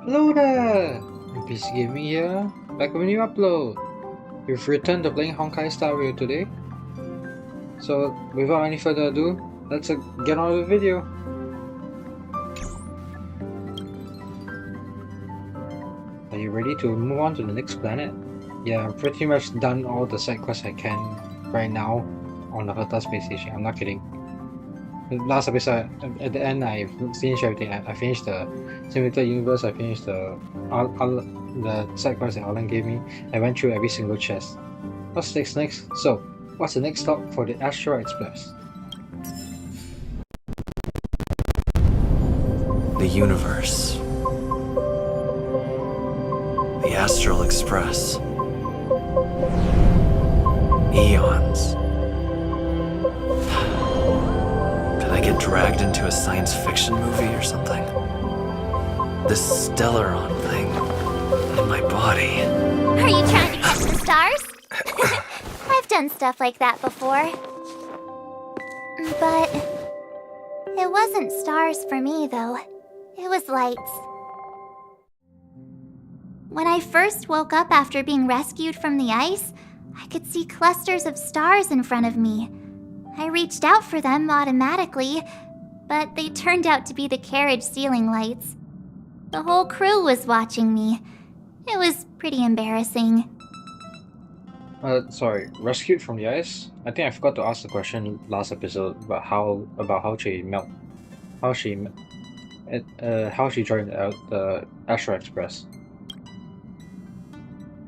Hello there! PC Gaming here, back with a new upload. We've returned to playing Honkai Star Rail today. So, without any further ado, let's get on with the video. Are you ready to move on to the next planet? Yeah, I've pretty much done all the side quests I can right now on the Herta space station. I'm not kidding. The last episode, at the end, I finished everything. I finished the simulated universe, I finished the side quest that Alan gave me. I went through every single chest. What's next? So, what's the next stop for the Astral Express? The universe. The Astral Express. Eons. Did I get dragged into a science fiction movie or something? This Stellaron thing in my body. Are you trying to catch the stars? I've done stuff like that before. But it wasn't stars for me, though. It was lights. When I first woke up after being rescued from the ice, I could see clusters of stars in front of me. I reached out for them automatically, but they turned out to be the carriage ceiling lights. The whole crew was watching me. It was pretty embarrassing. Sorry, rescued from the ice? I think I forgot to ask the question last episode about how she joined the Astral Express.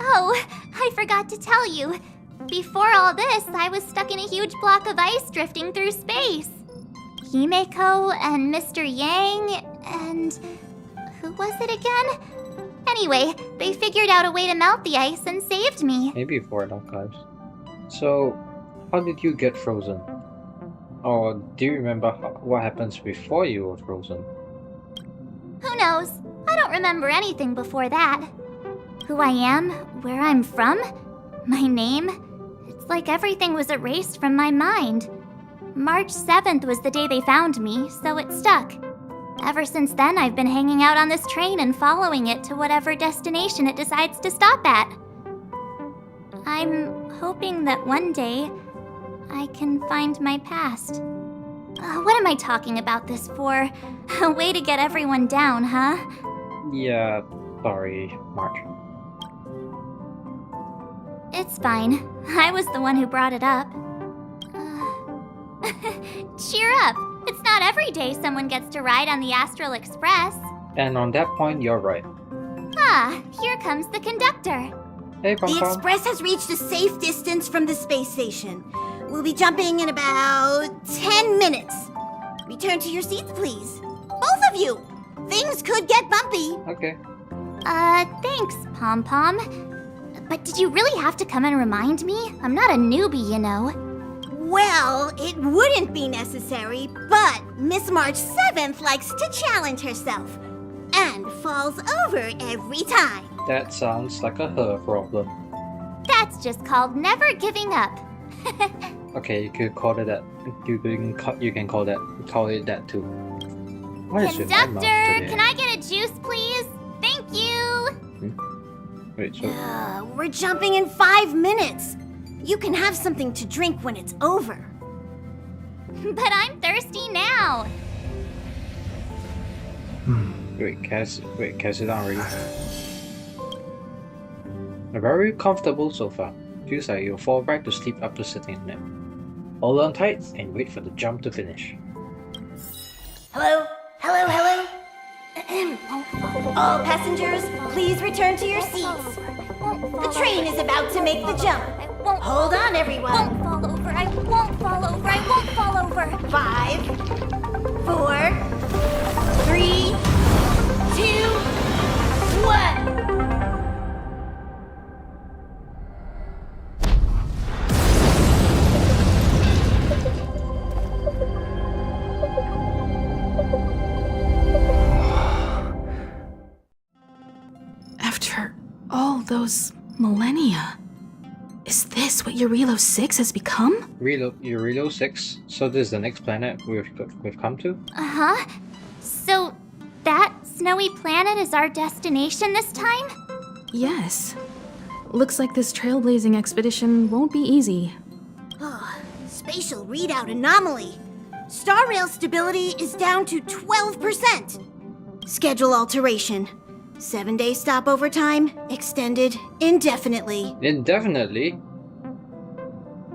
Oh, I forgot to tell you. Before all this, I was stuck in a huge block of ice drifting through space. Himeko and Mr. Yang and... who was it again? Anyway, they figured out a way to melt the ice and saved me. Maybe for an archives. So, how did you get frozen? Or do you remember what happens before you were frozen? Who knows? I don't remember anything before that. Who I am, where I'm from, my name... it's like everything was erased from my mind. March 7th was the day they found me, so it stuck. Ever since then, I've been hanging out on this train and following it to whatever destination it decides to stop at. I'm hoping that one day, I can find my past. What am I talking about this for? A way to get everyone down, huh? Yeah, sorry, March. It's fine. I was the one who brought it up. Cheer up! It's not every day someone gets to ride on the Astral Express. And on that point, you're right. Ah, here comes the conductor. Hey, Pom The Pom. express has reached a safe distance from the space station. We'll be jumping in about 10 minutes. Return to your seats, please. Both of you! Things could get bumpy. Okay. Thanks, Pom Pom. But did you really have to come and remind me? I'm not a newbie, you know. Well, it wouldn't be necessary, but Miss March 7th likes to challenge herself. And falls over every time. That sounds like a her problem. That's just called never giving up. Okay, you could call it that. You can call it that too. What is with my mouth Conductor, today? can I get a juice, please? Thank you. Wait, so We're jumping in 5 minutes. You can have something to drink when it's over. But I'm thirsty now. can I sit down already? Very comfortable so far. Feels like you'll fall right to sleep after sitting in it. Hold on tight and wait for the jump to finish. Hello? Hello, hello? All passengers, please return to your seats. The train is about to make the jump. Hold on, everyone. I won't fall over. I won't fall over. I won't fall over. 5, 4, 3, 2, 1. After all those millennia, is this what Jarilo 6 has become? Jarilo 6? So this is the next planet we've come to? Uh-huh. So, that's snowy planet is our destination this time? Yes. Looks like this trailblazing expedition won't be easy. Oh, spatial readout anomaly. Star rail stability is down to 12%. Schedule alteration. 7-day stopover time extended indefinitely. Indefinitely?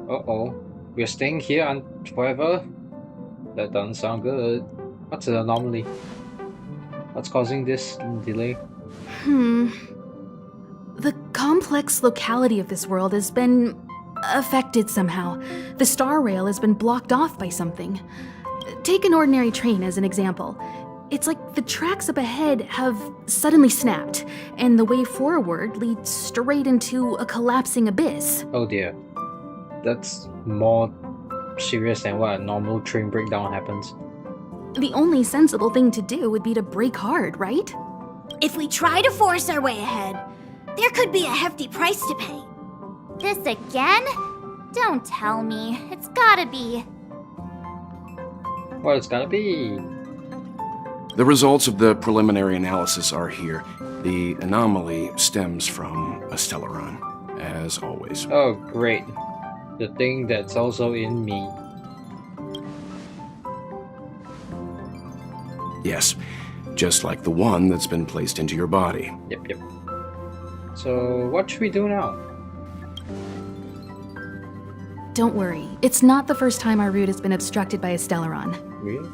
Uh-oh. We're staying here forever? That doesn't sound good. What's the anomaly? What's causing this delay? The complex locality of this world has been affected somehow. The star rail has been blocked off by something. Take an ordinary train as an example. It's like the tracks up ahead have suddenly snapped, and the way forward leads straight into a collapsing abyss. Oh dear. That's more serious than what a normal train breakdown happens. The only sensible thing to do would be to brake hard, right? If we try to force our way ahead, there could be a hefty price to pay. This again? Don't tell me. It's gotta be. What it's gonna be? The results of the preliminary analysis are here. The anomaly stems from a stellaron, as always. Oh great. The thing that's also in me. Yes, just like the one that's been placed into your body. Yep. So what should we do now? Don't worry, it's not the first time our route has been obstructed by a stellaron. Really?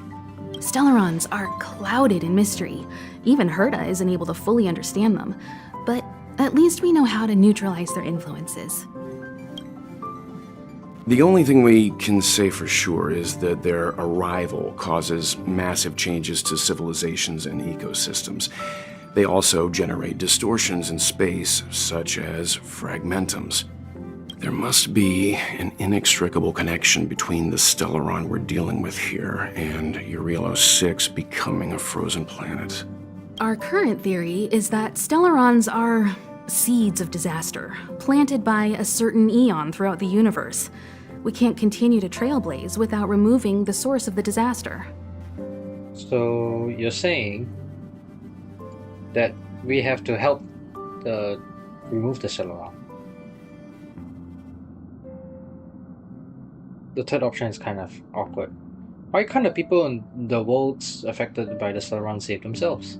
Stellarons are clouded in mystery. Even Herta isn't able to fully understand them. But at least we know how to neutralize their influences. The only thing we can say for sure is that their arrival causes massive changes to civilizations and ecosystems. They also generate distortions in space, such as fragmentums. There must be an inextricable connection between the stellaron we're dealing with here and Jarilo 6 becoming a frozen planet. Our current theory is that stellarons are seeds of disaster, planted by a certain eon throughout the universe. We can't continue to trailblaze without removing the source of the disaster. So you're saying that we have to help remove the stellaron. The third option is kind of awkward. Why can't the people in the worlds affected by the stellaron save themselves?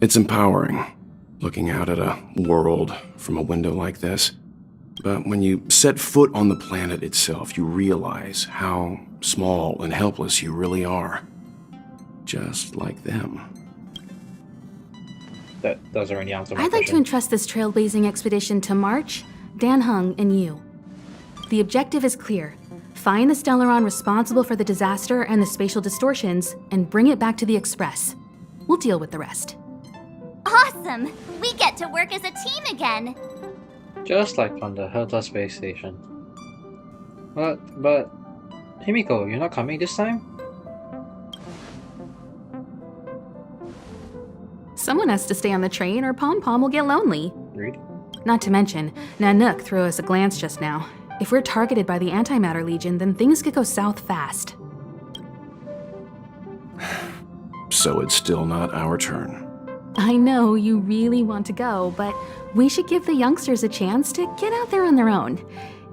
It's empowering, looking out at a world from a window like this. But when you set foot on the planet itself, you realize how small and helpless you really are. Just like them. That doesn't really answer my I'd like to question. entrust this trailblazing expedition to March, Dan Heng, and you. The objective is clear. Find the stellaron responsible for the disaster and the spatial distortions, and bring it back to the Express. We'll deal with the rest. Awesome! We get to work as a team again! Just like on the Herta space station. But Himiko, you're not coming this time? Someone has to stay on the train or Pom Pom will get lonely. Rude. Not to mention, Nanook threw us a glance just now. If we're targeted by the Antimatter Legion, then things could go south fast. So it's still not our turn. I know you really want to go, but we should give the youngsters a chance to get out there on their own.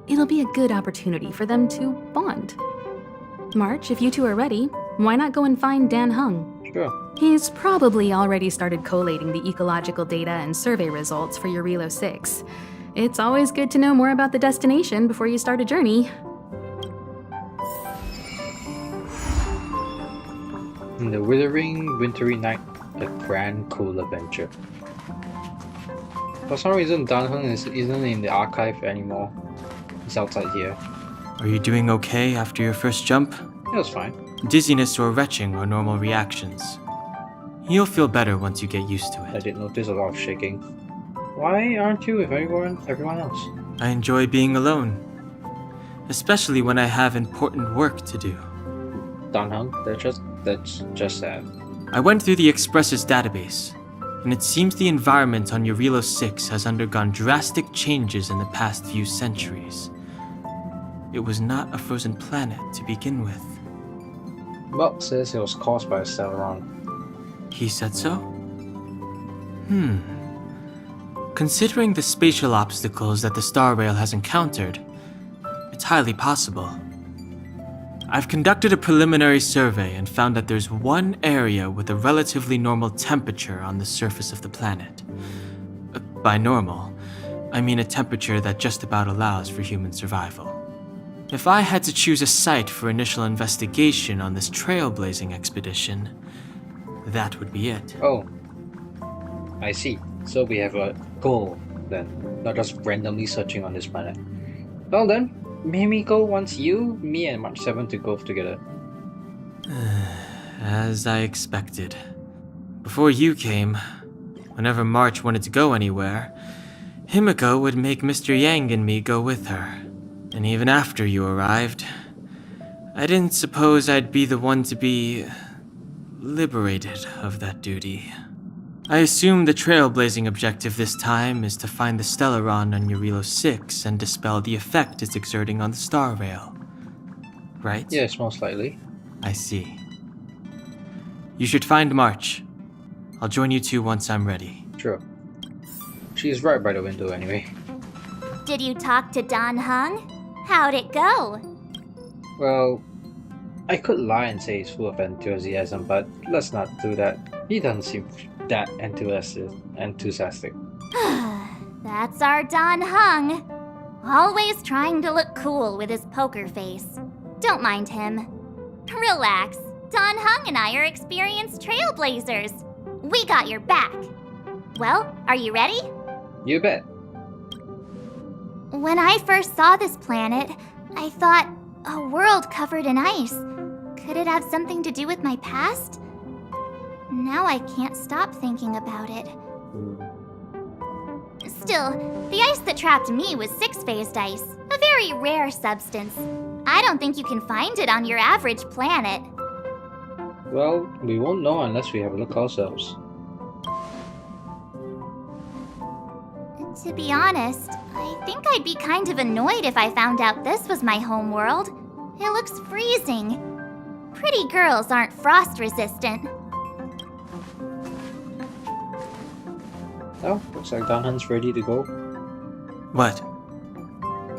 It'll be a good opportunity for them to bond. March, if you two are ready, why not go and find Dan Heng? Sure. He's probably already started collating the ecological data and survey results for Jarilo 6. It's always good to know more about the destination before you start a journey. In the withering, wintry night, a grand, cool adventure. For some reason, Danheng isn't in the archive anymore. He's outside here. Are you doing okay after your first jump? It was fine. Dizziness or retching are normal reactions. You'll feel better once you get used to I it. did notice a lot of shaking. Why aren't you with everyone else? I enjoy being alone, especially when I have important work to do. Danheng, that's just sad. I went through the Express's database, and it seems the environment on Jarilo 6 has undergone drastic changes in the past few centuries. It was not a frozen planet to begin with. Well, says it was caused by a Celeron. He said so? Considering the spatial obstacles that the Star Rail has encountered, it's highly possible. I've conducted a preliminary survey and found that there's one area with a relatively normal temperature on the surface of the planet. By normal, I mean a temperature that just about allows for human survival. If I had to choose a site for initial investigation on this trailblazing expedition, that would be it. Oh, I see. So we have a goal then, not just randomly searching on this planet. Well then, Mimiko wants you, me, and March 7 to go together. As I expected. Before you came, whenever March wanted to go anywhere, Himiko would make Mr. Yang and me go with her. And even after you arrived, I didn't suppose I'd be the one to be liberated of that duty. I assume the trailblazing objective this time is to find the Stellaron on Jarilo 6 and dispel the effect it's exerting on the Star Rail. Right? Yes, most likely. I see. You should find March. I'll join you two once I'm ready. Sure. She's right by the window anyway. Did you talk to Don Hung? How'd it go? Well, I could lie and say he's full of enthusiasm, but let's not do that. He doesn't seem that enthusiastic. That's our Don Hung. Always trying to look cool with his poker face. Don't mind him. Relax. Don Hung and I are experienced trailblazers. We got your back. Well, are you ready? You bet. When I first saw this planet, I thought, a world covered in ice. Could it have something to do with my past? Now I can't stop thinking about it. Still, the ice that trapped me was six-phased ice, a very rare substance. I don't think you can find it on your average planet. Well, we won't know unless we have a look ourselves. To be honest, I think I'd be kind of annoyed if I found out this was my home world. It looks freezing. Pretty girls aren't frost-resistant. Oh, looks like Don Han's ready to go. What?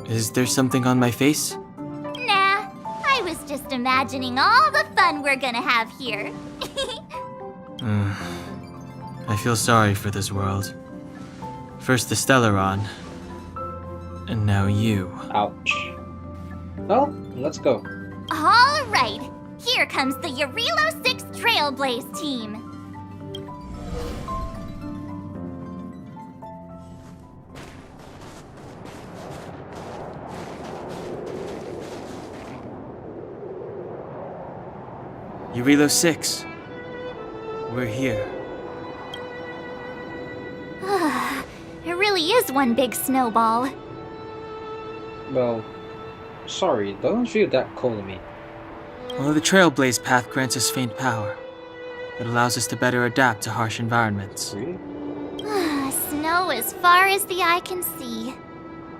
Is there something on my face? Nah, I was just imagining all the fun we're gonna have here. I feel sorry for this world. First the Stellaron, and now you. Ouch. Well, let's go. All right, here comes the Jarilo 6 Trailblaze team. Jarilo 6. We're here. It really is one big snowball. Well, sorry, don't feel that cold to me. Well, the Trailblaze path grants us faint power. It allows us to better adapt to harsh environments. Really? Snow as far as the eye can see.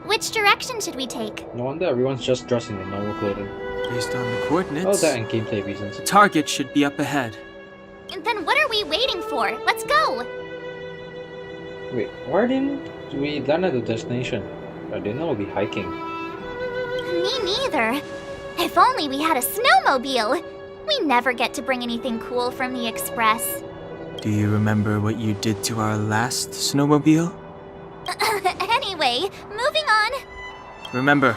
Which direction should we take? No wonder everyone's just dressed in their normal clothing. Based on the Oh, coordinates, that and gameplay reasons. the target should be up ahead. Then what are we waiting for? Let's go! Wait, why didn't we land at the destination? I didn't know we'd be hiking. Me neither. If only we had a snowmobile! We never get to bring anything cool from the Express. Do you remember what you did to our last snowmobile? Anyway, moving on. Remember,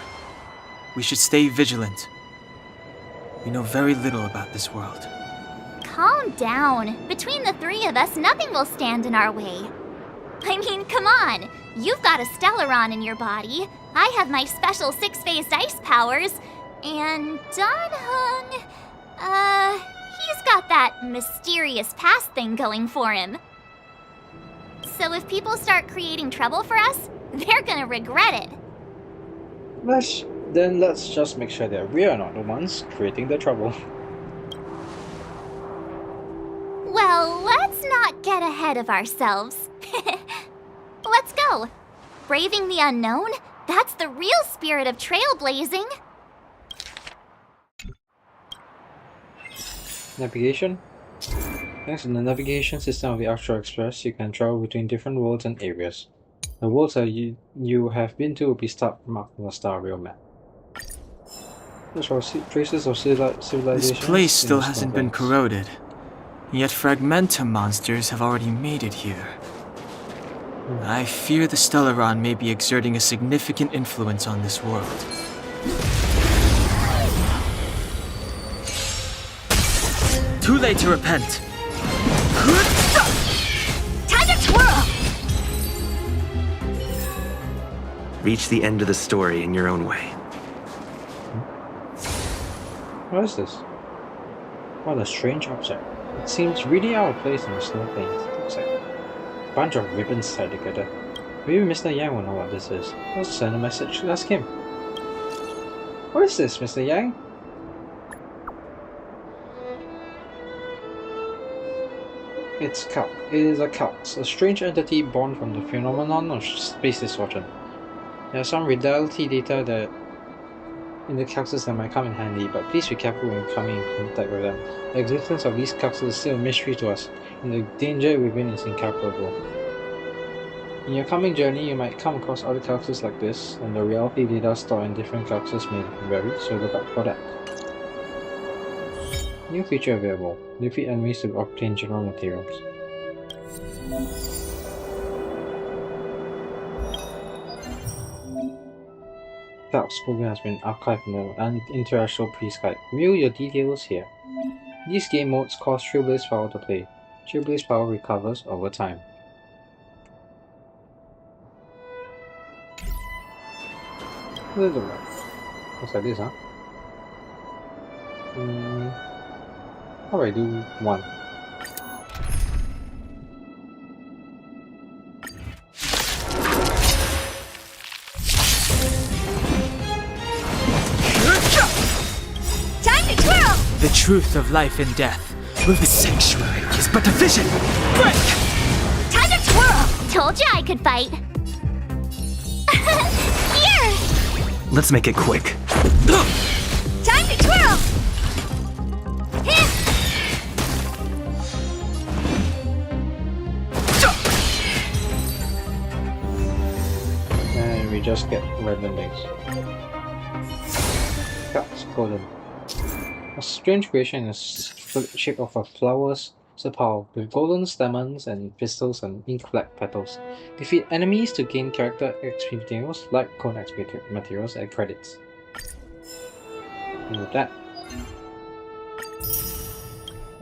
we should stay vigilant. We know very little about this world. Calm down. Between the three of us, nothing will stand in our way. I mean, come on. You've got a Stellaron in your body. I have my special six-phased ice powers. And Don Hung, he's got that mysterious past thing going for him. So if people start creating trouble for us, they're gonna regret it. Let's just make sure that we are not the ones creating the trouble. Well, let's not get ahead of ourselves. Let's go. Braving the unknown? That's the real spirit of trailblazing. Navigation. Thanks to the navigation system of the Astral Express, you can travel between different worlds and areas. The worlds that you have been to will be marked on the Star Rail map. There's traces of civilization. This place still hasn't been corroded, yet fragmentum monsters have already made it here. I fear the Stellaron may be exerting a significant influence on this world. Too late to repent. Time to twirl! Reach the end of the story in your own way. What is this? What a strange object. It seems really out of place in the snow plains. It looks like a bunch of ribbons tied together. Maybe Mr. Yang will know what this is. Let's send a message to ask him. What is this, Mr. Yang? It's Calc. It is a Calx, a strange entity born from the phenomenon of space distortion. There are some reality data that in the Calxes that might come in handy, but please be careful when coming in contact with them. The existence of these Calxes is still a mystery to us, and the danger within is incalculable. In your coming journey, you might come across other Calxes like this, and the reality data stored in different Calxes may vary, so look out for that. New feature available. Defeat enemies to obtain general materials. Calx program has been archived in the Interracial Pre-Skype. View your details here. These game modes cost Trailblaze power to play. Trailblaze power recovers over time. What is it like? Looks like this, huh? How do I do one? Time to twirl! The truth of life and death. With the sanctuary is but a vision. Break! Time to twirl! Told you I could fight. Here! Let's make it quick. Time to twirl! And we just get random things. Calx golem. A strange creation in the shape of a flower's sepal with golden stamens and pistils and ink-black petals. Defeat enemies to gain character XP materials, like cone XP materials, and credits. And with that,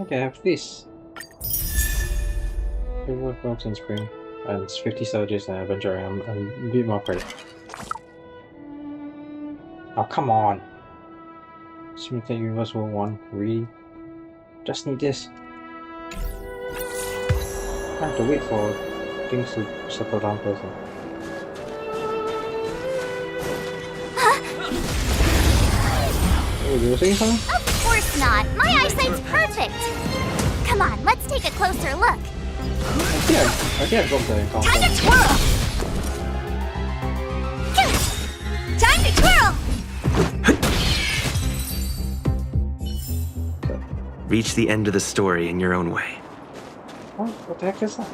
okay, I have this. 51 bucks in spring, and it's 50 soldiers and adventure, and a bit more credit. Oh, come on! Simulate Universe World 1, really? Just need this. I have to wait for things to settle down first. Oh, you were saying something? Of course not. My eyesight's perfect. Come on, let's take a closer look. I think I dropped the encounter. Time to twirl! Time to twirl! Reach the end of the story in your own way. What the heck is that?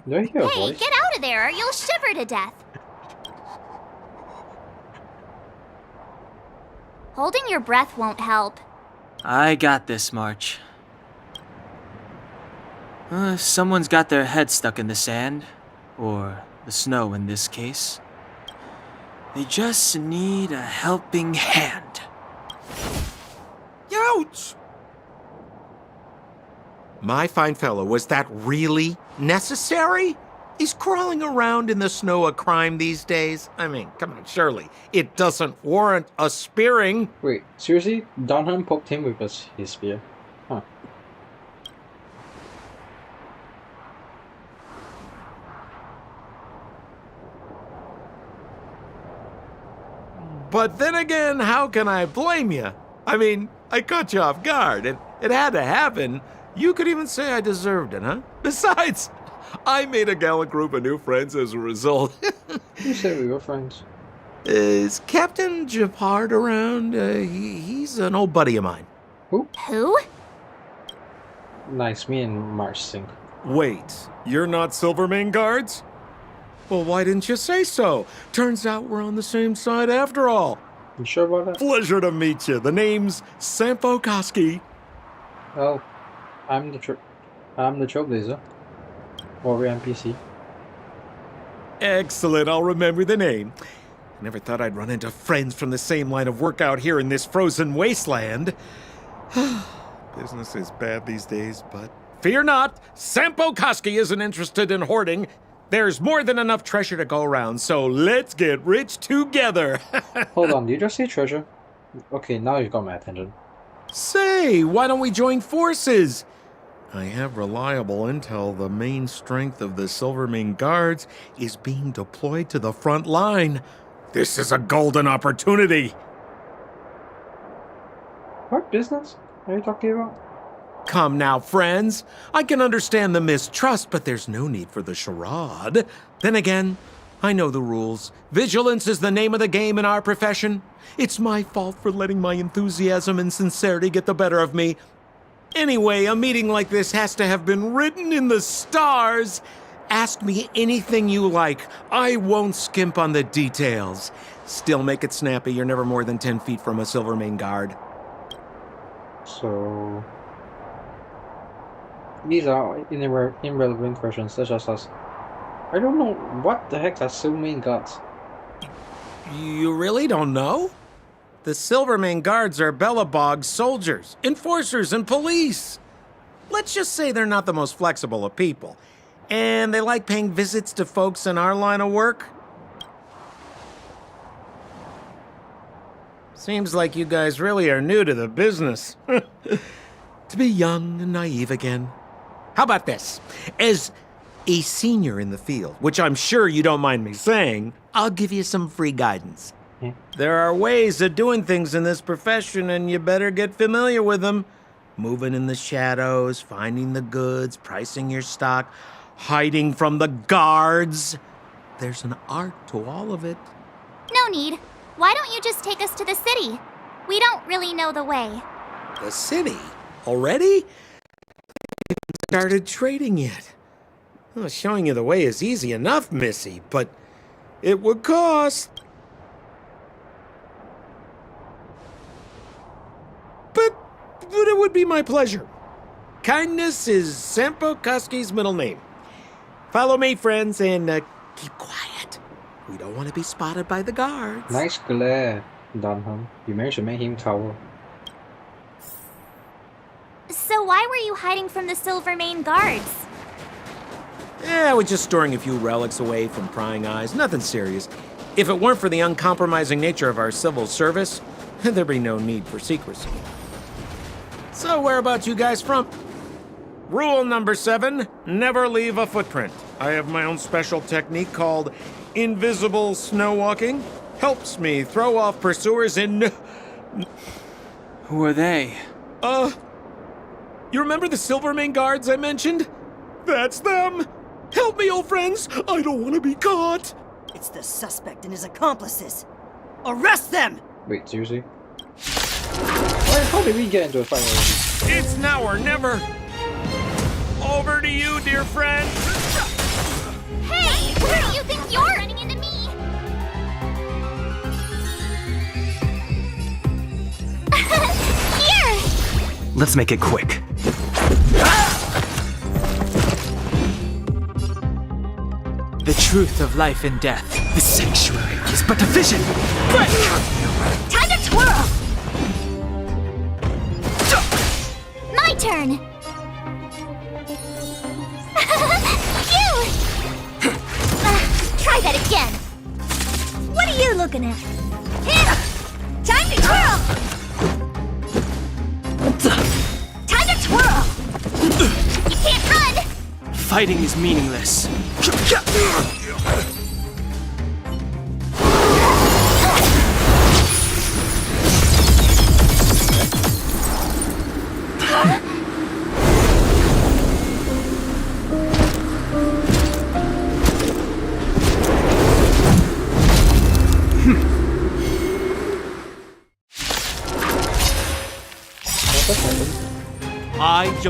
Do I hear a Hey, voice? get out of there or you'll shiver to death. Holding your breath won't help. I got this, March. If someone's got their head stuck in the sand, or the snow in this case, they just need a helping hand. Ouch! My fine fellow, was that really necessary? Is crawling around in the snow a crime these days? I mean, come on, surely. It doesn't warrant a spearing. Wait, seriously? Dunham poked him with his spear? Huh. But then again, how can I blame you? I mean, I caught you off guard, and it had to happen. You could even say I deserved it, huh? Besides, I made a gallant group of new friends as a result. You said we were friends. Is Captain Japard around? He's an old buddy of mine. Who? Nice, me and Marsh sync. Wait, you're not Silvermane guards? Well, why didn't you say so? Turns out we're on the same side after all. You sure about that? Pleasure to meet you. The name's Sampo Koski. Well, I'm the Trailblazer. Warrior NPC. Excellent, I'll remember the name. I never thought I'd run into friends from the same line of work out here in this frozen wasteland. Business is bad these days, but fear not, Sampo Koski isn't interested in hoarding. There's more than enough treasure to go around, so let's get rich together. Hold on, did you just say treasure? Okay, now you've got my attention. Say, why don't we join forces? I have reliable intel the main strength of the Silvermane Guards is being deployed to the front line. This is a golden opportunity. What business are you talking about? Come now, friends. I can understand the mistrust, but there's no need for the charade. Then again, I know the rules. Vigilance is the name of the game in our profession. It's my fault for letting my enthusiasm and sincerity get the better of me. Anyway, a meeting like this has to have been written in the stars. Ask me anything you like. I won't skimp on the details. Still make it snappy. You're never more than 10 feet from a Silvermane guard. So... these are irrelevant questions such as us. I don't know what the heck are Silvermane guards. You really don't know? The Silvermane guards are Bellabog's soldiers, enforcers, and police. Let's just say they're not the most flexible of people. And they like paying visits to folks in our line of work. Seems like you guys really are new to the business. To be young and naive again. How about this? As a senior in the field, which I'm sure you don't mind me saying, I'll give you some free guidance. There are ways of doing things in this profession, and you better get familiar with them. Moving in the shadows, finding the goods, pricing your stock, hiding from the guards. There's an art to all of it. No need. Why don't you just take us to the city? We don't really know the way. The city? Already? I haven't started trading yet. Well, showing you the way is easy enough, Missy, but it would cost. But it would be my pleasure. Kindness is Sampo Koski's middle name. Follow me, friends, and keep quiet. We don't want to be spotted by the guards. Nice glare, Dunham. You managed to make him cower. So why were you hiding from the Silvermane guards? I was just storing a few relics away from prying eyes. Nothing serious. If it weren't for the uncompromising nature of our civil service, there'd be no need for secrecy. So where about you guys from? Rule number 7, never leave a footprint. I have my own special technique called invisible snow walking. Helps me throw off pursuers in... Who are they? You remember the Silvermane guards I mentioned? That's them! Help me, old friends! I don't want to be caught! It's the suspect and his accomplices. Arrest them! Wait, seriously? How did we get into a fight already? It's now or never! Over to you, dear friend! Hey, where do you think you're running into me? Here! Let's make it quick. The truth of life and death. The sanctuary is but a vision! Time to twirl! My turn! Phew! Try that again! What are you looking at? Here! Time to twirl! Time to twirl! You can't run! Fighting is meaningless.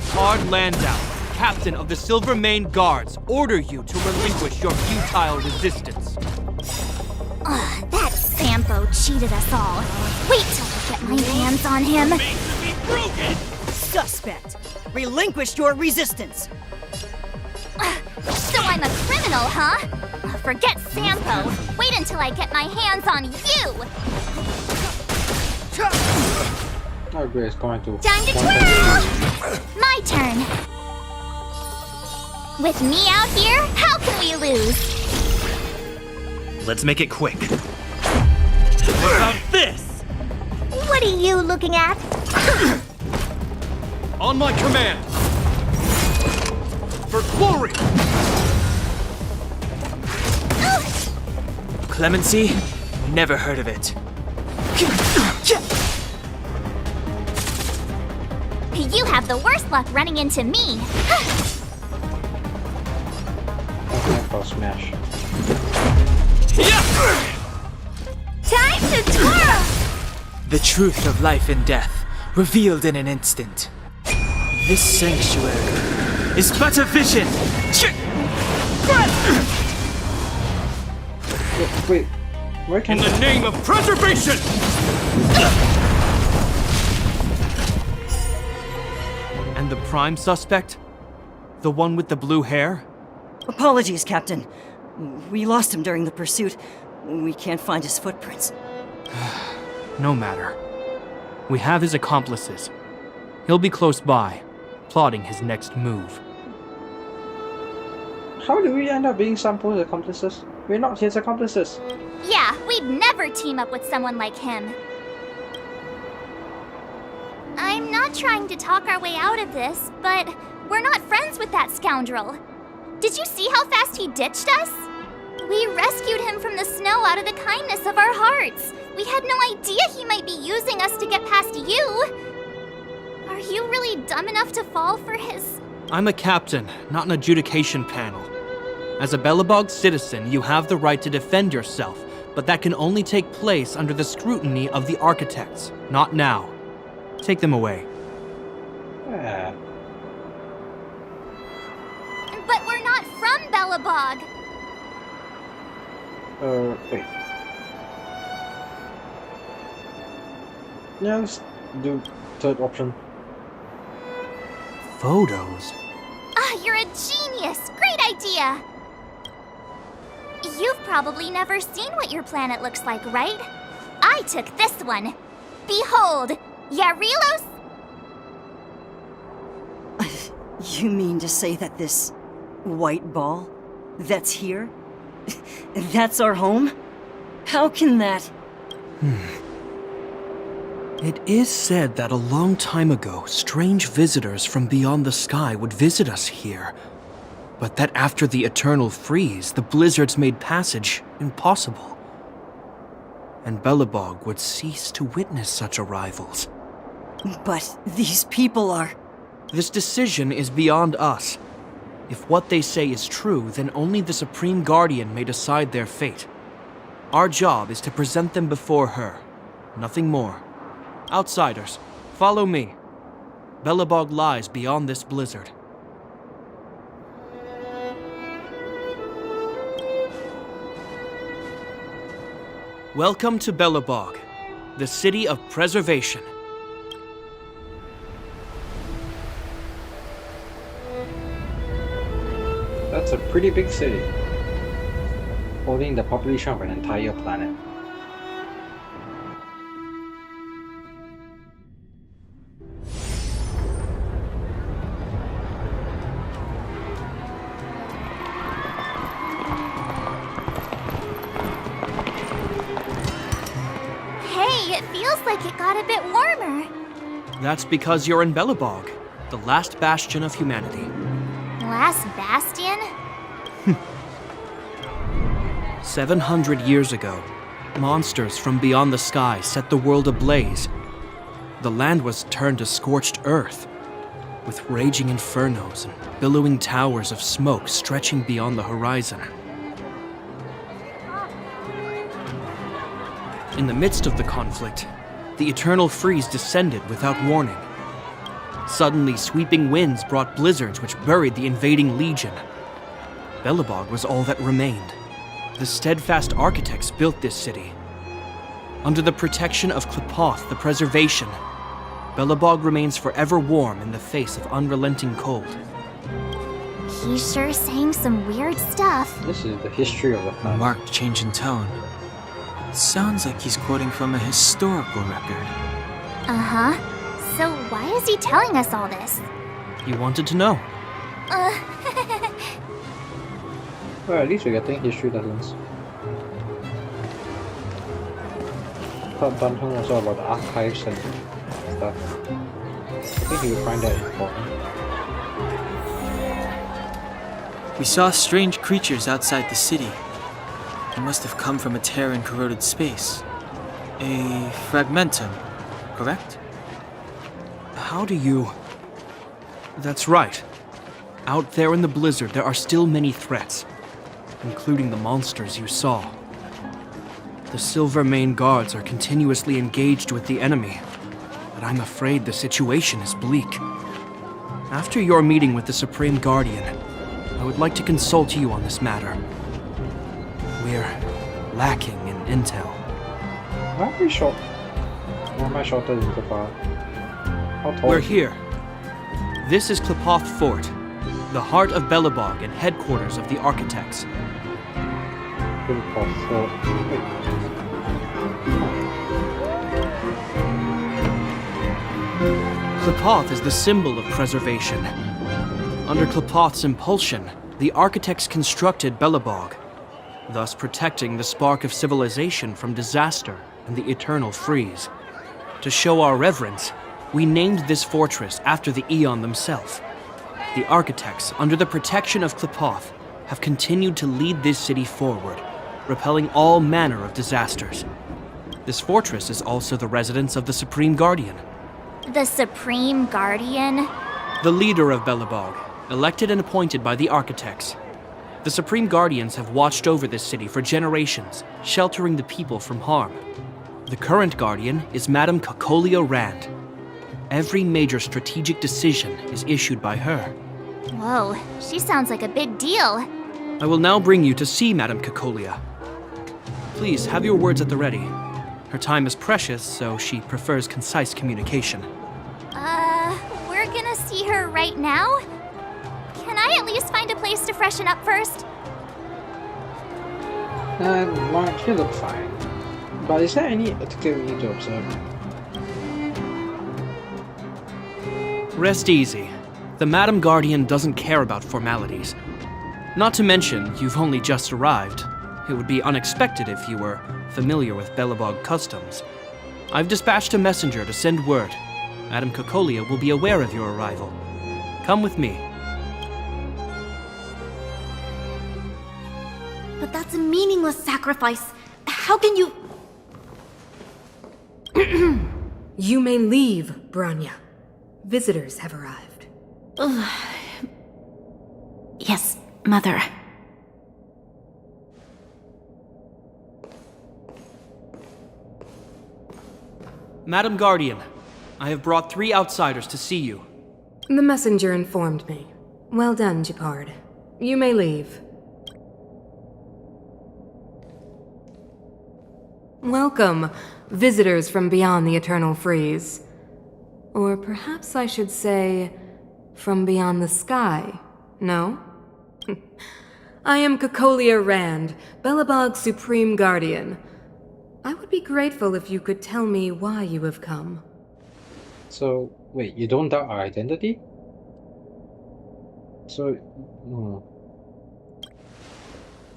Shepard Landau, captain of the Silvermane Guards, order you to relinquish your futile resistance. Ugh, that Sampo cheated us all. Wait till I get my hands on him. Suspect, relinquish your resistance. So I'm a criminal, huh? Forget Sampo. Wait until I get my hands on you. Oh, great, it's going to. Time to twirl! My turn. With me out here, how can we lose? Let's make it quick. What about this? What are you looking at? On my command! For glory! Clemency? Never heard of it. You have the worst luck running into me. Okay, I'll smash. Time to twirl! The truth of life and death, revealed in an instant. This sanctuary is but a vision. Wait, where can In the name of preservation! And the prime suspect? The one with the blue hair? Apologies, Captain. We lost him during the pursuit. We can't find his footprints. No matter. We have his accomplices. He'll be close by, plotting his next move. How do we end up being Sampo's accomplices? We're not his accomplices. Yeah, we'd never team up with someone like him. I'm not trying to talk our way out of this, but we're not friends with that scoundrel. Did you see how fast he ditched us? We rescued him from the snow out of the kindness of our hearts. We had no idea he might be using us to get past you. Are you really dumb enough to fall for his... I'm a captain, not an adjudication panel. As a Belobog citizen, you have the right to defend yourself, but that can only take place under the scrutiny of the architects, not now. Take them away. Yeah. But we're not from Belobog. Wait. Yeah, let's do third option. Photos? Ah, you're a genius! Great idea! You've probably never seen what your planet looks like, right? I took this one. Behold, Jarilos. You mean to say that this white ball that's here? That's our home? How can that... It is said that a long time ago, strange visitors from beyond the sky would visit us here. But that after the eternal freeze, the blizzards made passage impossible. And Belobog would cease to witness such arrivals. But these people are... This decision is beyond us. If what they say is true, then only the Supreme Guardian may decide their fate. Our job is to present them before her. Nothing more. Outsiders, follow me. Belobog lies beyond this blizzard. Welcome to Belobog, the city of preservation. That's a pretty big city, holding the population of an entire planet. Hey, it feels like it got a bit warmer. That's because you're in Belobog, the last bastion of humanity. Last bastion? 700 years ago, monsters from beyond the sky set the world ablaze. The land was turned to scorched earth, with raging infernos and billowing towers of smoke stretching beyond the horizon. In the midst of the conflict, the eternal freeze descended without warning. Suddenly, sweeping winds brought blizzards which buried the invading legion. Belobog was all that remained. The steadfast architects built this city. Under the protection of Klepoth, the preservation, Belobog remains forever warm in the face of unrelenting cold. He's sure saying some weird stuff. This is the history of the planet. Marked change in tone. It sounds like he's quoting from a historical record. Uh-huh. So why is he telling us all this? You wanted to know. Well, at least we're getting history lessons. But Dunham also about the archives and stuff. I think you will find that important. We saw strange creatures outside the city. They must have come from a tear in corroded space. A fragmentum, correct? How do you... That's right. Out there in the blizzard, there are still many threats, including the monsters you saw. The Silvermane guards are continuously engaged with the enemy, but I'm afraid the situation is bleak. After your meeting with the Supreme Guardian, I would like to consult you on this matter. We're lacking in intel. Why are we short? Why am I shorter than Klepoth? How tall We're is he? here. This is Klepoth Fort, the heart of Belobog and headquarters of the architects. Klepoth Fort. Wait. Klepoth is the symbol of preservation. Under Klepoth's impulsion, the architects constructed Belobog, thus protecting the spark of civilization from disaster and the eternal freeze. To show our reverence, we named this fortress after the Aeon themselves. The architects, under the protection of Klepoth, have continued to lead this city forward, repelling all manner of disasters. This fortress is also the residence of the Supreme Guardian. The Supreme Guardian? The leader of Belobog, elected and appointed by the architects. The Supreme Guardians have watched over this city for generations, sheltering the people from harm. The current Guardian is Madame Cacolia Rand. Every major strategic decision is issued by her. Whoa, she sounds like a big deal. I will now bring you to see Madame Cacolia. Please, have your words at the ready. Her time is precious, so she prefers concise communication. We're gonna see her right now? Can I at least find a place to freshen up first? Mark, you look fine. But is there any particular we need to observe? Rest easy. The Madam Guardian doesn't care about formalities. Not to mention, you've only just arrived. It would be unexpected if you were familiar with Belobog customs. I've dispatched a messenger to send word. Madame Cacolia will be aware of your arrival. Come with me. But that's a meaningless sacrifice. How can you... You may leave, Branya. Visitors have arrived. Yes, Mother. Madam Guardian, I have brought 3 outsiders to see you. The messenger informed me. Well done, Gepard. You may leave. Welcome, visitors from beyond the eternal freeze. Or perhaps I should say, from beyond the sky, no? I am Cacolia Rand, Belobog's Supreme Guardian. I would be grateful if you could tell me why you have come. So, wait, you don't doubt our identity? So,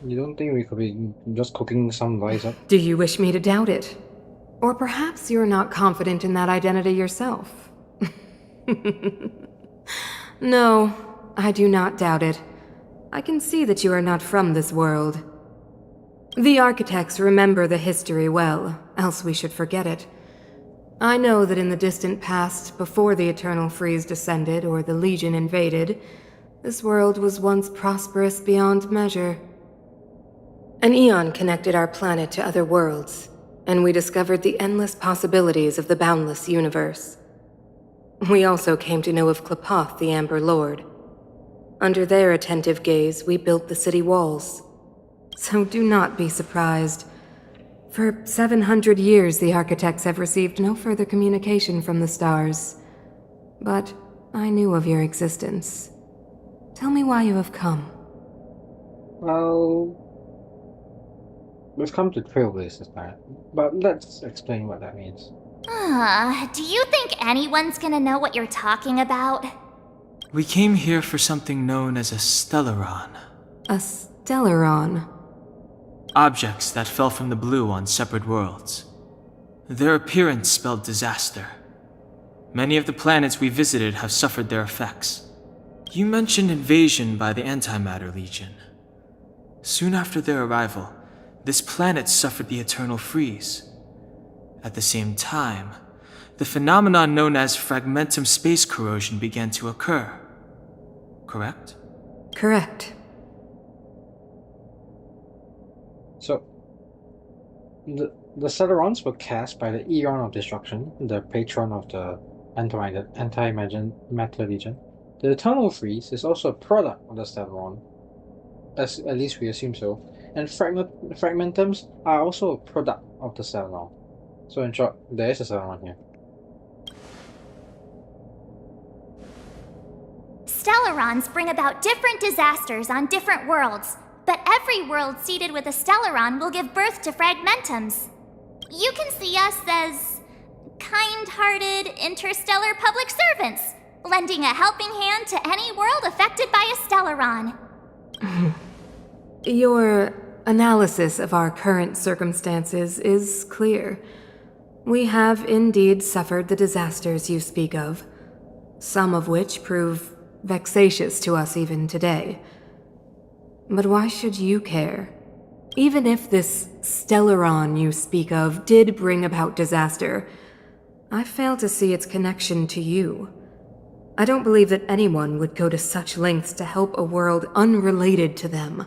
you don't think we could be just cooking some lies up? Do you wish me to doubt it? Or perhaps you're not confident in that identity yourself? No, I do not doubt it. I can see that you are not from this world. The architects remember the history well, else we should forget it. I know that in the distant past, before the Eternal Freeze descended or the Legion invaded, this world was once prosperous beyond measure. An Aeon connected our planet to other worlds, and we discovered the endless possibilities of the boundless universe. We also came to know of Klapoth, the Amber Lord. Under their attentive gaze, we built the city walls. So do not be surprised. For 700 years, the architects have received no further communication from the stars. But I knew of your existence. Tell me why you have come. Well, we've come to trailblazers, planet, but let's explain what that means. Do you think anyone's gonna know what you're talking about? We came here for something known as a stellaron. A stellaron. Objects that fell from the blue on separate worlds. Their appearance spelled disaster. Many of the planets we visited have suffered their effects. You mentioned invasion by the Antimatter Legion. Soon after their arrival, this planet suffered the eternal freeze. At the same time, the phenomenon known as fragmentum space corrosion began to occur. Correct? Correct. So, the Stellarons were cast by the Eon of Destruction, the patron of the Antimatter Legion. The Eternal Freeze is also a product of the Stellaron, at least we assume so, and Fragmentums are also a product of the Stellaron. So in short, there is a Stellaron here. Stellarons bring about different disasters on different worlds, but every world seeded with a Stellaron will give birth to Fragmentums. You can see us as kind-hearted interstellar public servants, lending a helping hand to any world affected by a Stellaron. Your analysis of our current circumstances is clear. We have indeed suffered the disasters you speak of, some of which prove vexatious to us even today. But why should you care? Even if this Stellaron you speak of did bring about disaster, I fail to see its connection to you. I don't believe that anyone would go to such lengths to help a world unrelated to them.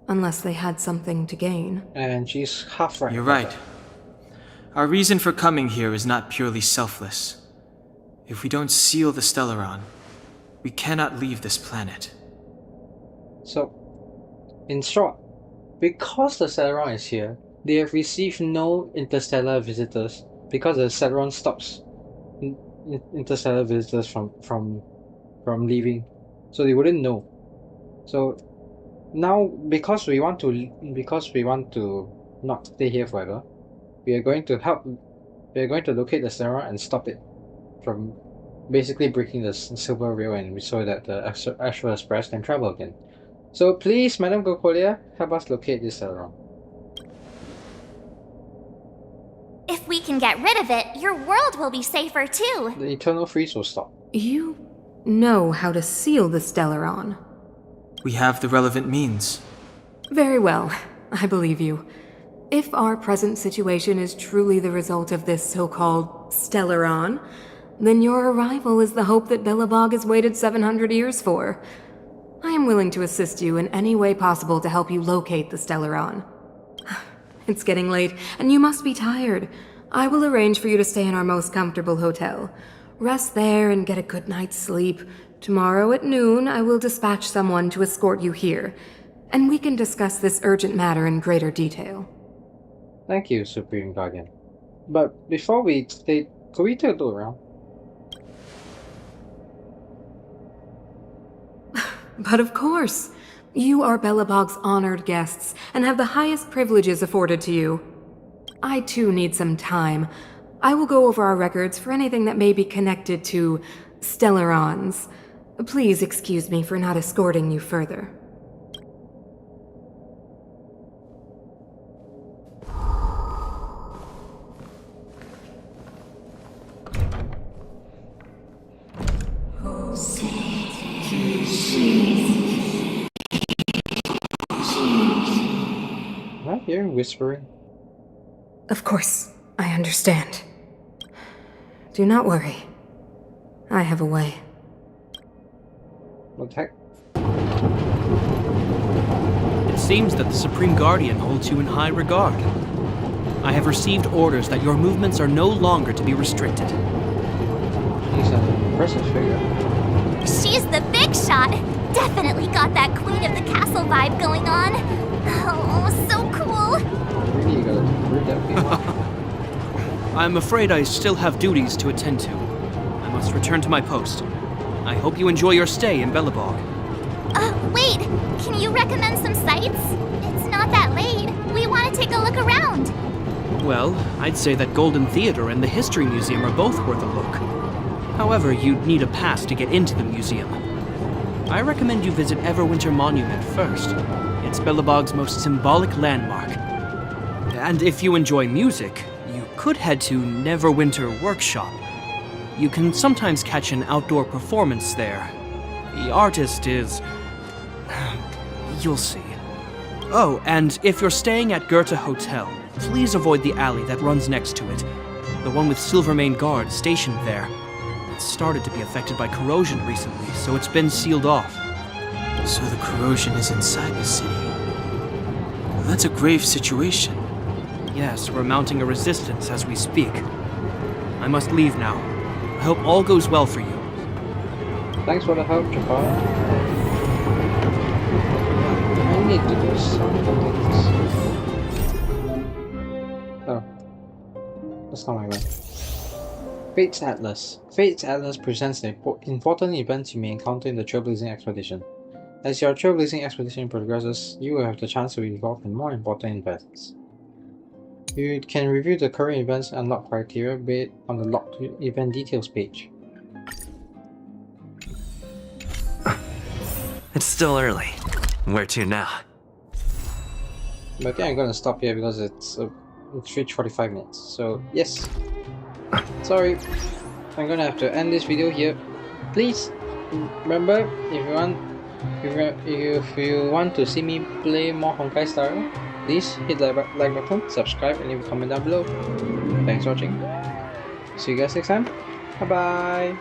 Unless they had something to gain. And she's half right. You're right. Our reason for coming here is not purely selfless. If we don't seal the Stellaron, we cannot leave this planet. So, in short, because the Stellaron is here, they have received no interstellar visitors because the Stellaron stops interstellar visitors from leaving, so they wouldn't know. So now, because we want to not stay here forever, we are going to locate the Stellaron and stop it from basically breaking the silver rail, and so that the Astral Express can travel again. So please, Madame Gokolia, help us locate this Stellaron. If we can get rid of it, your world will be safer too. The Eternal Freeze will stop. You know how to seal the Stellaron. We have the relevant means. Very well, I believe you. If our present situation is truly the result of this so-called Stellaron, then your arrival is the hope that Belobog has waited 700 years for. I am willing to assist you in any way possible to help you locate the Stellaron. It's getting late, and you must be tired. I will arrange for you to stay in our most comfortable hotel. Rest there and get a good night's sleep. Tomorrow at noon, I will dispatch someone to escort you here, and we can discuss this urgent matter in greater detail. Thank you, Supreme Guardian. But before we stay, could we take a look around? But of course. You are Belobog's honored guests, and have the highest privileges afforded to you. I too need some time. I will go over our records for anything that may be connected to Stellarons. Please excuse me for not escorting you further. Am I hearing whispering? Of course, I understand. Do not worry. I have a way. What the heck? It seems that the Supreme Guardian holds you in high regard. I have received orders that your movements are no longer to be restricted. impressive figure. She's the big shot. Definitely got that queen of the castle vibe going on. Oh, so cool. Really gotta prove that figure. I'm afraid I still have duties to attend to. I must return to my post. I hope you enjoy your stay in Bellabog. Wait. Can you recommend some sites? It's not that late. We want to take a look around. Well, I'd say that Golden Theater and the History Museum are both worth a look. However, you'd need a pass to get into the museum. I recommend you visit Everwinter Monument first. It's Bellabog's most symbolic landmark. And if you enjoy music, you could head to Neverwinter Workshop. You can sometimes catch an outdoor performance there. The artist is... you'll see. Oh, and if you're staying at Goethe Hotel, please avoid the alley that runs next to it. The one with silvermane guards stationed there. It's started to be affected by corrosion recently, so it's been sealed off. So the corrosion is inside the city. Well, that's a grave situation. Yes, we're mounting a resistance as we speak. I must leave now. I hope all goes well for you. Thanks for the help, Jafar. I need to do something. Oh. That's not my way. Fate's Atlas. Fate's Atlas presents the important events you may encounter in the Trailblazing Expedition. As your Trailblazing Expedition progresses, you will have the chance to be involved in more important events. You can review the current events and unlock criteria based on the locked event details page. It's still early. Where to now? But I think I'm gonna stop here because it's reached 45 minutes. So yes, sorry, I'm gonna have to end this video here. Please remember, if you want to see me play more Honkai Star Rail, please hit the like button, subscribe, and leave a comment down below. Thanks for watching. See you guys next time. Bye bye.